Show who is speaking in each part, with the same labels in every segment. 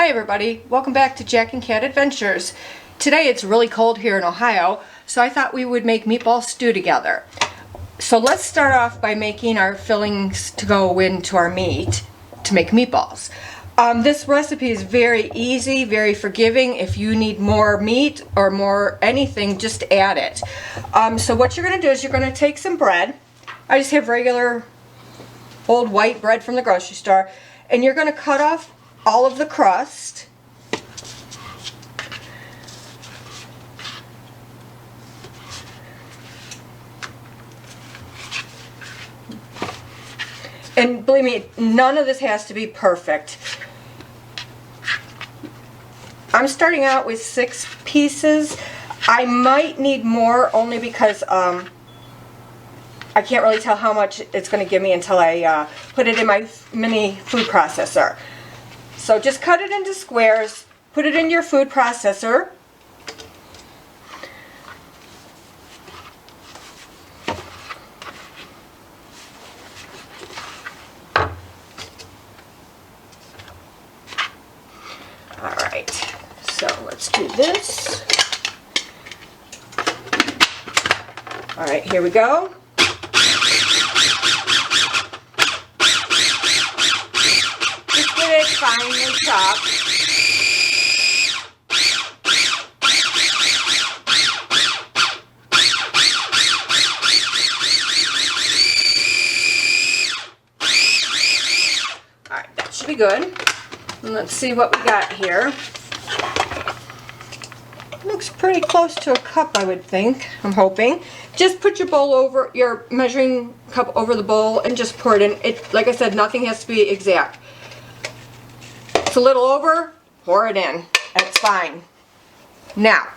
Speaker 1: Hi everybody, welcome back to Jack and Cat Adventures. Today it's really cold here in Ohio, so I thought we would make meatball stew together. So let's start off by making our fillings to go into our meat to make meatballs. This recipe is very easy, very forgiving. If you need more meat or more anything, just add it. So what you're going to do is you're going to take some bread. I just have regular old white bread from the grocery store, and you're going to cut off all of the crust. And believe me, none of this has to be perfect. I'm starting out with 6 pieces. I might need more only because I can't really tell how much it's going to give me until I put it in my mini food processor. So just cut it into squares, put it in your food processor. Alright, so let's do this. Alright, here we go. Finely chopped. Alright, that should be good. And let's see what we got here. Looks pretty close to a cup, I would think. I'm hoping. Just put your bowl over, your measuring cup over the bowl and just pour it in. Like I said, nothing has to be exact. It's a little over, pour it in. That's fine. Now,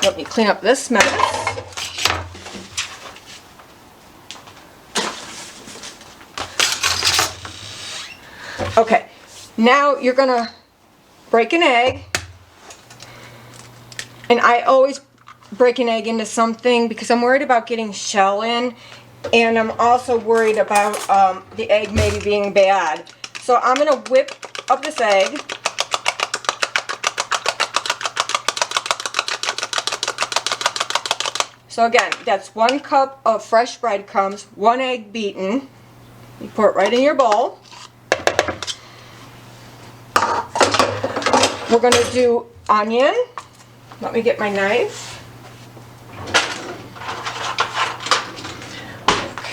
Speaker 1: let me clean up this mess. Okay, now you're gonna break an egg. And I always break an egg into something because I'm worried about getting shell in. And I'm also worried about the egg maybe being bad. So I'm going to whip up this egg. So again, that's 1 cup of fresh breadcrumbs, 1 egg beaten. You pour it right in your bowl. We're going to do onion. Let me get my knife.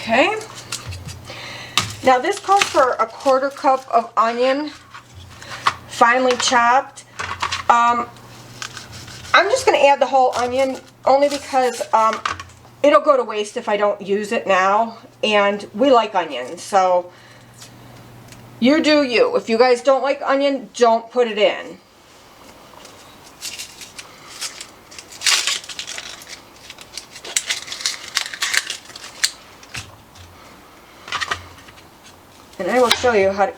Speaker 1: Okay, now this calls for a 1/4 cup of onion, finely chopped. I'm just going to add the whole onion only because it'll go to waste if I don't use it now, and we like onions, so you do you. If you guys don't like onion, don't put it in. And I will show you how to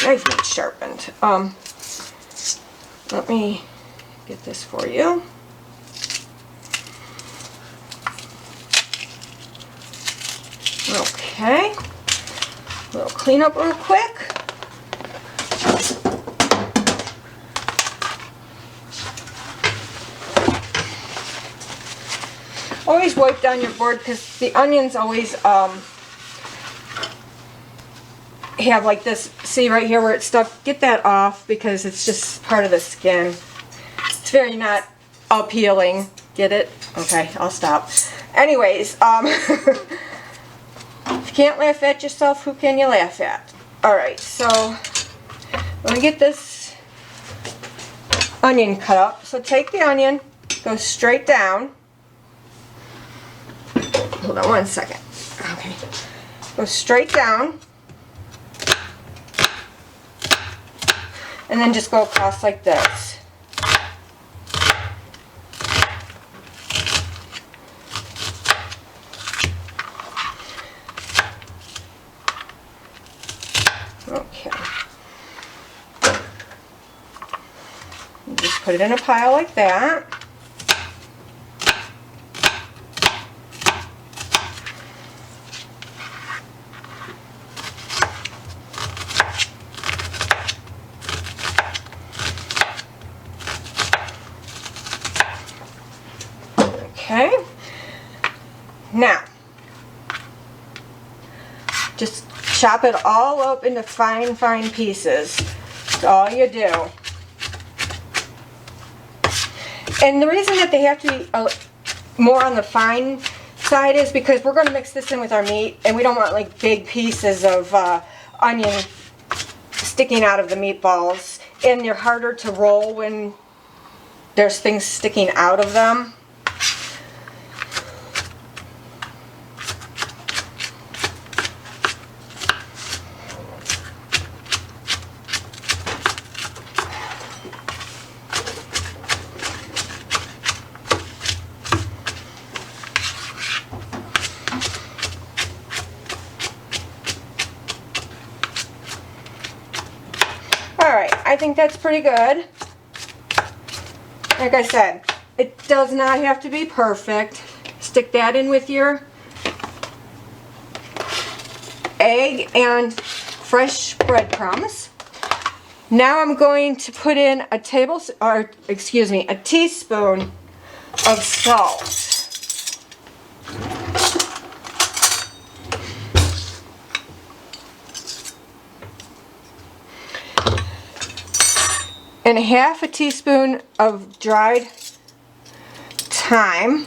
Speaker 1: knife needs sharpened. Let me get this for you. Okay. A little cleanup real quick. Always wipe down your board because the onions always have like this, see right here where it's stuck, get that off because it's just part of the skin. It's very not appealing. Get it? Okay, I'll stop. Anyways, if you can't laugh at yourself, who can you laugh at? Alright, so let me get this onion cut up. So take the onion, go straight down. Hold on 1 second. Okay. Go straight down. And then just go across like this. Okay. Just put it in a pile like that. Okay. Now, just chop it all up into fine, fine pieces. That's all you do. And the reason that they have to be more on the fine side is because we're going to mix this in with our meat, and we don't want like big pieces of onion sticking out of the meatballs. And they're harder to roll when there's things sticking out of them. Alright, I think that's pretty good. Like I said, it does not have to be perfect. Stick that in with your egg and fresh breadcrumbs. Now I'm going to put in a teaspoon of salt. And half a teaspoon of dried thyme.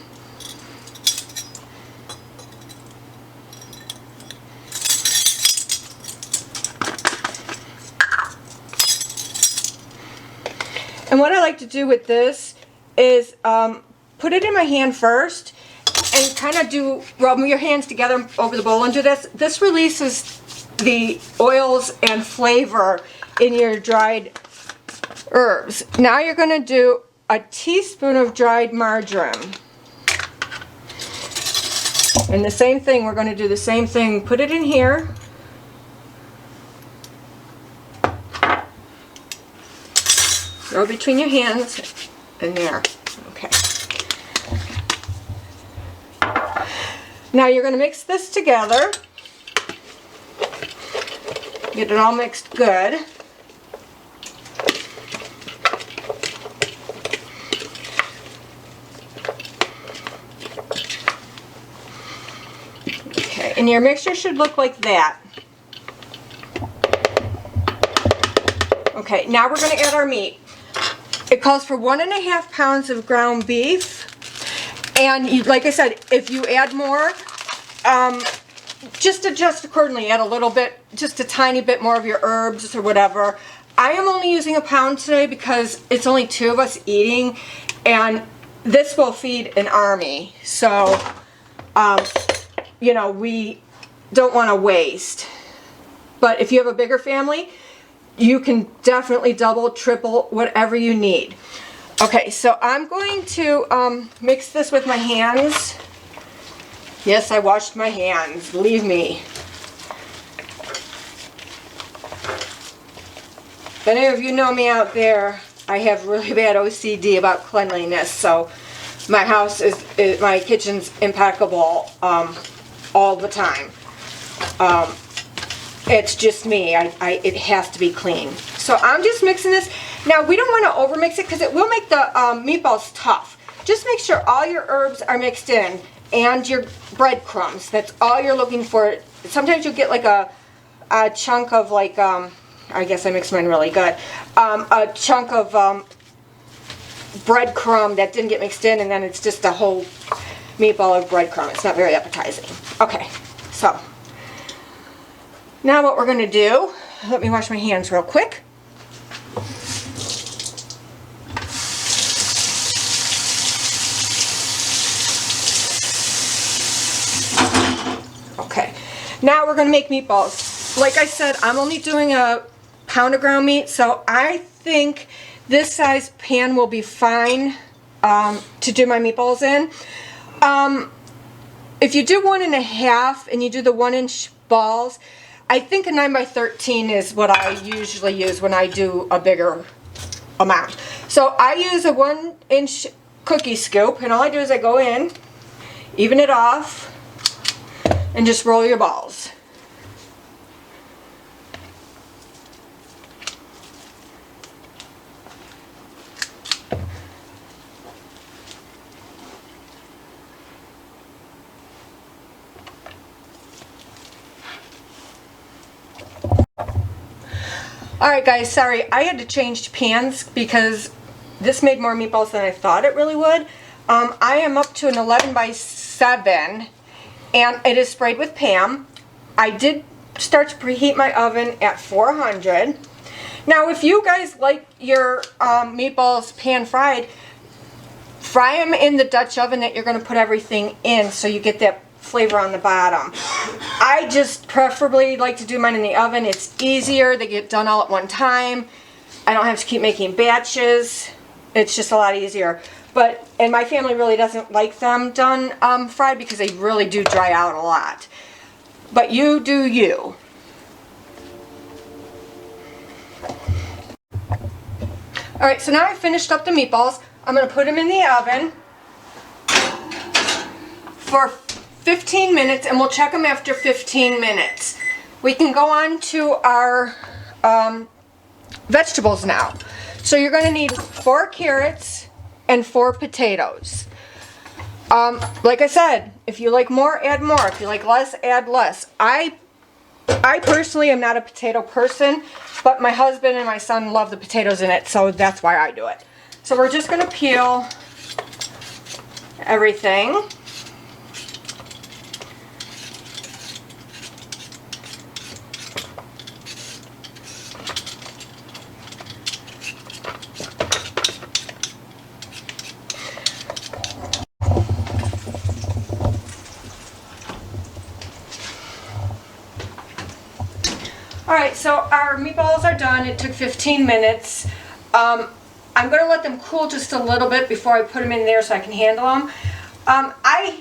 Speaker 1: And what I like to do with this is put it in my hand first and kind of rub your hands together over the bowl and do this. This releases the oils and flavor in your dried herbs. Now you're going to do a teaspoon of dried marjoram. And the same thing, we're going to do the same thing. Put it in here. Throw it between your hands and there. Okay. Now you're going to mix this together. Get it all mixed good. And your mixture should look like that. Okay, now we're going to add our meat. It calls for 1.5 pounds of ground beef. And like I said, if you add more, just adjust accordingly. Add a little bit, just a tiny bit more of your herbs or whatever. I am only using 1 pound today because it's only 2 of us eating, and this will feed an army. So, you know, we don't want to waste. But if you have a bigger family, you can definitely double, triple, whatever you need. Okay, so I'm going to mix this with my hands. Yes, I washed my hands, believe me. If any of you know me out there, I have really bad OCD about cleanliness, so my house my kitchen's impeccable all the time. It's just me. It has to be clean. So I'm just mixing this. Now we don't want to over mix it because it will make the meatballs tough. Just make sure all your herbs are mixed in and your breadcrumbs. That's all you're looking for. Sometimes you'll get like a chunk of like, I guess I mixed mine really good, a chunk of breadcrumb that didn't get mixed in, and then it's just a whole meatball of breadcrumb. It's not very appetizing. Okay, so now what we're going to do, let me wash my hands real quick. Okay, now we're going to make meatballs. Like I said, I'm only doing 1 pound of ground meat, so I think this size pan will be fine to do my meatballs in. If you do 1.5 and you do the 1-inch balls, I think a 9x13 is what I usually use when I do a bigger amount. So I use a 1-inch cookie scoop, and all I do is I go in, even it off, and just roll your balls. Alright guys, sorry, I had to change pans because this made more meatballs than I thought it really would. I am up to an 11 by 7 and it is sprayed with Pam. I did start to preheat my oven at 400. Now if you guys like your meatballs pan fried, fry them in the Dutch oven that you're going to put everything in so you get that flavor on the bottom. I just preferably like to do mine in the oven. It's easier. They get done all at one time. I don't have to keep making batches. It's just a lot easier. And my family really doesn't like them done fried because they really do dry out a lot. But you do you. Alright, so now I finished up the meatballs. I'm going to put them in the oven for 15 minutes and we'll check them after 15 minutes. We can go on to our vegetables now. So you're going to need 4 carrots and 4 potatoes. Like I said, if you like more, add more. If you like less, add less. I personally am not a potato person, but my husband and my son love the potatoes in it, so that's why I do it. So we're just going to peel everything. Alright, so our meatballs are done. It took 15 minutes. I'm going to let them cool just a little bit before I put them in there so I can handle them. I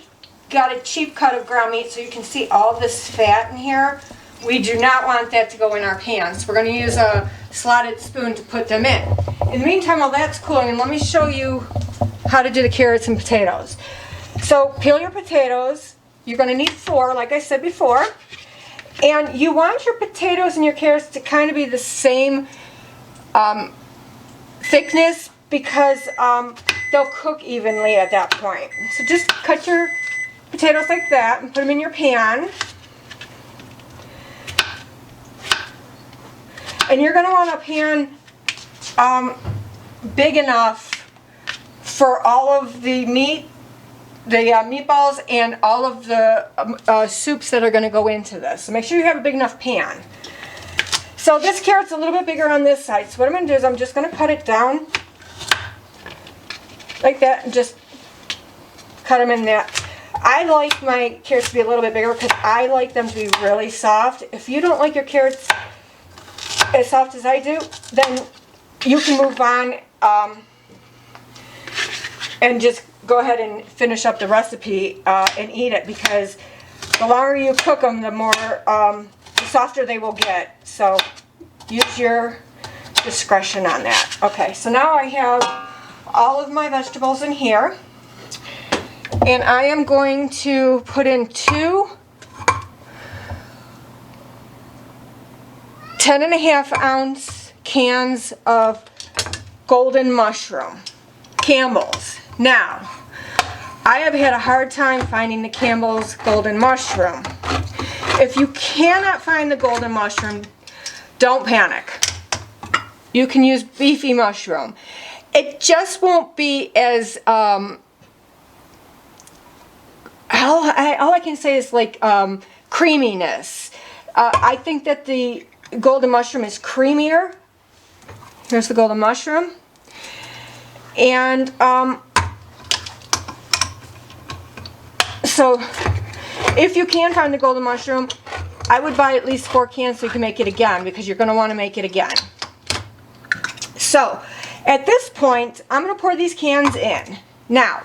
Speaker 1: got a cheap cut of ground meat so you can see all this fat in here. We do not want that to go in our pans. We're going to use a slotted spoon to put them in. In the meantime, while that's cooling, let me show you how to do the carrots and potatoes. So peel your potatoes. You're going to need 4, like I said before. And you want your potatoes and your carrots to kind of be the same thickness because they'll cook evenly at that point. So just cut your potatoes like that and put them in your pan. And you're going to want a pan big enough for all of the meat, the meatballs, and all of the soups that are going to go into this. So make sure you have a big enough pan. So this carrot's a little bit bigger on this side. So what I'm going to do is I'm just going to cut it down like that and just cut them in that. I like my carrots to be a little bit bigger because I like them to be really soft. If you don't like your carrots as soft as I do, then you can move on and just go ahead and finish up the recipe and eat it, because the longer you cook them, the more the softer they will get. So use your discretion on that. Okay, so now I have all of my vegetables in here, and I am going to put in 2 10.5-ounce cans of golden mushroom, Campbell's. Now, I have had a hard time finding the Campbell's golden mushroom. If you cannot find the golden mushroom, don't panic. You can use beefy mushroom. It just won't be as, all I can say is like creaminess. I think that the golden mushroom is creamier. Here's the golden mushroom. And so if you can find the golden mushroom, I would buy at least 4 cans so you can make it again, because you're going to want to make it again. So at this point, I'm going to pour these cans in. Now,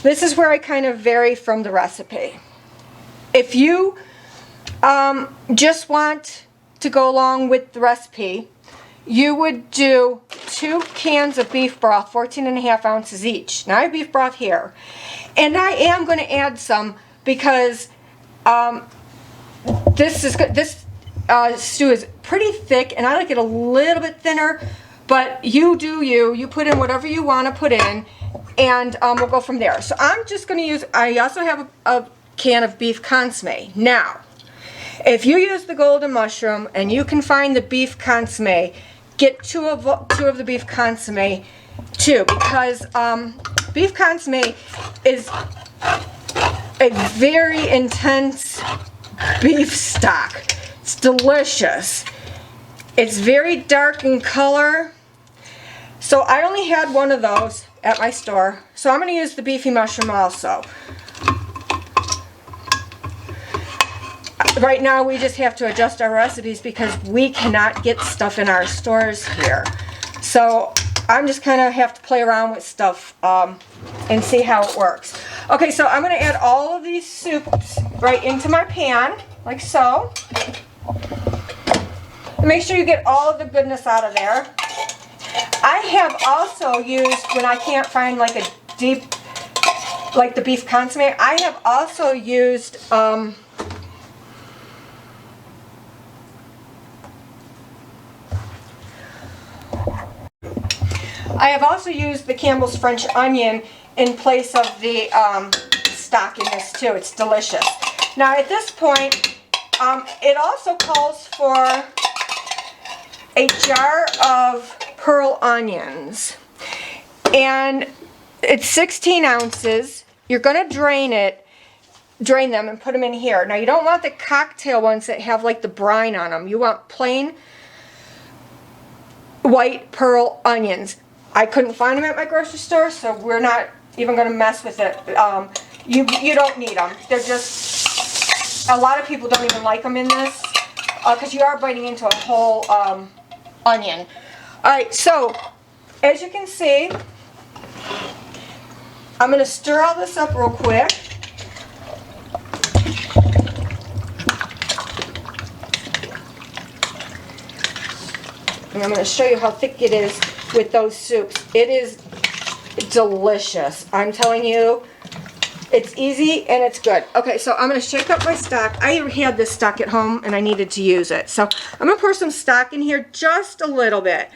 Speaker 1: this is where I kind of vary from the recipe. If you just want to go along with the recipe, you would do 2 cans of beef broth, 14.5 ounces each. Now I have beef broth here. And I am going to add some because this stew is pretty thick and I like it a little bit thinner, but you do you. You put in whatever you want to put in, and we'll go from there. So I'm just going to use, I also have a can of beef consomme. Now, If you use the golden mushroom and you can find the beef consomme, get two of the beef consomme too, because beef consomme is a very intense beef stock. It's delicious. It's very dark in color. So I only had one of those at my store, so I'm going to use the beefy mushroom also. Right now we just have to adjust our recipes because we cannot get stuff in our stores here. So I'm just kind of have to play around with stuff and see how it works. Okay, so I'm going to add all of these soups right into my pan, like so. And make sure you get all of the goodness out of there. I have also used, when I can't find like a deep, like the beef consomme, I have also used the Campbell's French onion in place of the stock in this too. It's delicious. Now at this point, it also calls for a jar of pearl onions. And it's 16 ounces. You're going to drain them and put them in here. Now you don't want the cocktail ones that have like the brine on them. You want plain white pearl onions. I couldn't find them at my grocery store, so we're not even going to mess with it. You don't need them. They're just, a lot of people don't even like them in this because you are biting into a whole onion. Alright, so as you can see, I'm going to stir all this up real quick. And I'm going to show you how thick it is with those soups. It is delicious. I'm telling you, it's easy and it's good. Okay, so I'm going to shake up my stock. I had this stock at home and I needed to use it. So I'm going to pour some stock in here, just a little bit.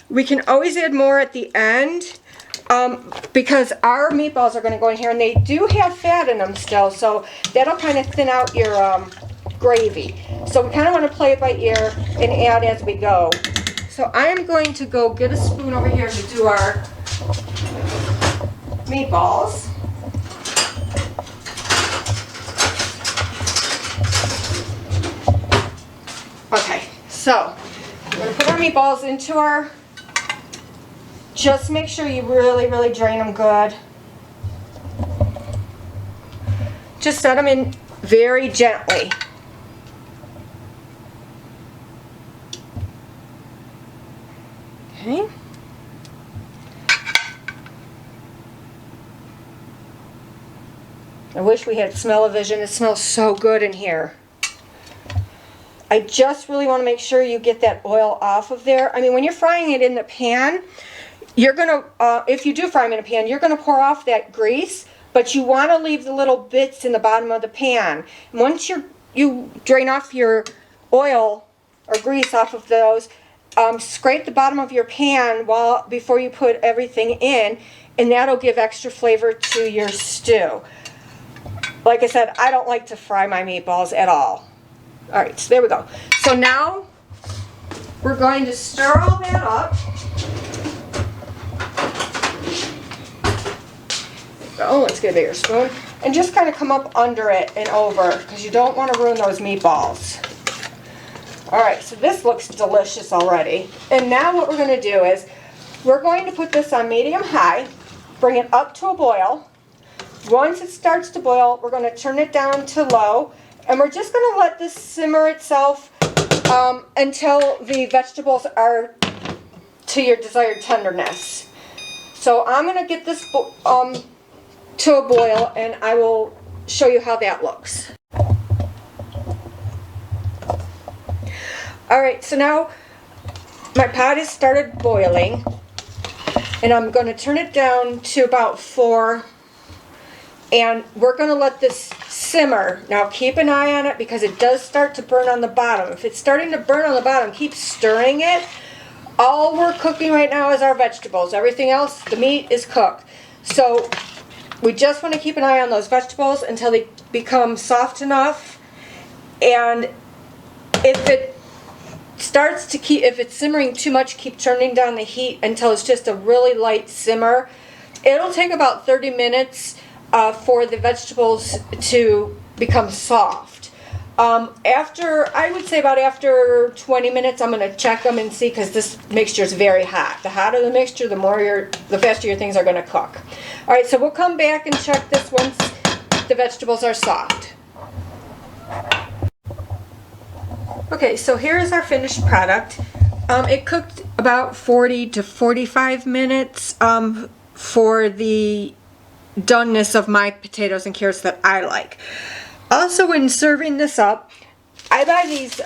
Speaker 1: We can always add more at the end because our meatballs are going to go in here and they do have fat in them still. So that'll kind of thin out your gravy. So we kind of want to play it by ear and add as we go. So I am going to go get a spoon over here to do our meatballs. Okay, so we're going to put our meatballs into our, just make sure you really, really drain them good. Just set them in very gently. Okay. I wish we had smell-o-vision. It smells so good in here. I just really want to make sure you get that oil off of there. I mean, when you're frying it in the pan, you're going to, if you do fry them in a pan, you're going to pour off that grease, but you want to leave the little bits in the bottom of the pan. And once you drain off your oil or grease off of those, scrape the bottom of your pan before you put everything in, and that'll give extra flavor to your stew. Like I said, I don't like to fry my meatballs at all. Alright, so there we go. So now we're going to stir all that up. Oh, let's get a bigger spoon. And just kind of come up under it and over because you don't want to ruin those meatballs. Alright, so this looks delicious already. And now what we're going to do is we're going to put this on medium-high, bring it up to a boil. Once it starts to boil, we're going to turn it down to low, and we're just going to let this simmer itself until the vegetables are to your desired tenderness. So I'm going to get this to a boil, and I will show you how that looks. Alright, so now my pot has started boiling, and I'm going to turn it down to about 4, and we're going to let this simmer. Now keep an eye on it because it does start to burn on the bottom. If it's starting to burn on the bottom, keep stirring it. All we're cooking right now is our vegetables. Everything else, the meat is cooked. So we just want to keep an eye on those vegetables until they become soft enough and If it starts to if it's simmering too much, keep turning down the heat until it's just a really light simmer. It'll take about 30 minutes for the vegetables to become soft. I would say about after 20 minutes, I'm going to check them and see, because this mixture is very hot. The hotter the mixture, the faster your things are going to cook. All right, so we'll come back and check this once the vegetables are soft. Okay, so here's our finished product. It cooked about 40 to 45 minutes for the doneness of my potatoes and carrots that I like. Also, when serving this up, I buy these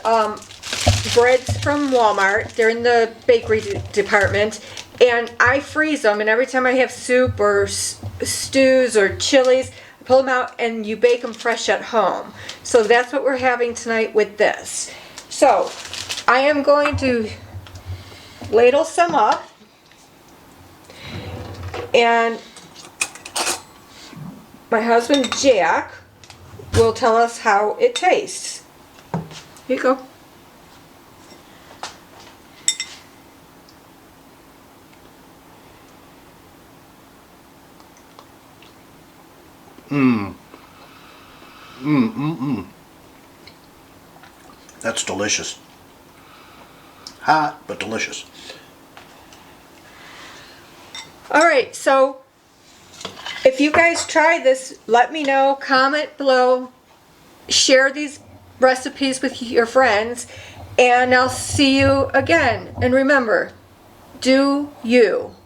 Speaker 1: breads from Walmart. They're in the bakery department, and I freeze them, and every time I have soup or stews or chilies, I pull them out and you bake them fresh at home. So that's what we're having tonight with this. So I am going to ladle some up, and my husband Jack will tell us how it tastes. Here you go.
Speaker 2: That's delicious. Hot, but delicious.
Speaker 1: Alright, so if you guys try this, let me know, comment below, share these recipes with your friends, and I'll see you again. And remember, do you.